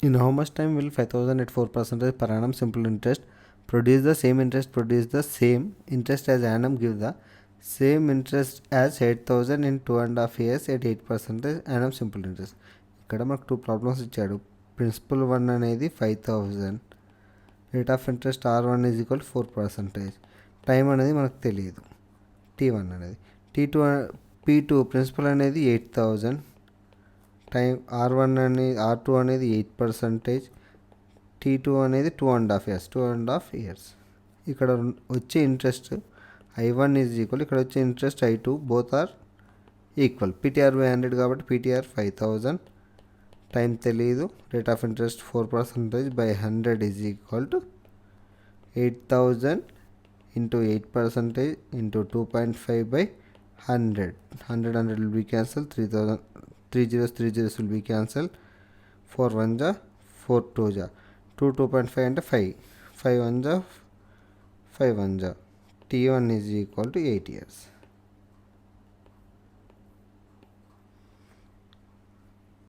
In how much time will 5000 at 4% per annum simple interest produce the same interest as annum give the same interest as 8000 in 2.5 years at 8% annum simple interest. ఇక్కడ మనకు two problems ఇచ్చాడు. Principal 1 అనేది 5000, rate of interest R1 is equal 4%, time అనేది మనకు తెలియదు T1 అనేది. P2 principal అనేది 8000, time R2 అనేది 8%, T2 అనేది 2.5 years. ఇక్కడ వచ్చే ఇంట్రెస్ట్ I1 ఈజ్ ఈక్వల్, ఇక్కడ వచ్చే interest I2, both are equal. PTR by 100 కాబట్టి PTR 5000, టైం తెలియదు, rate of interest 4% by 100 is equal to 8000 into 8% into 2.5 by 100. 100 will be cancelled, 3 zeros will be cancelled, 4 1 ja 4 2 ja 2.5 అంటే 5 1 ja 5 1 ja. T1 is equal to 8 years.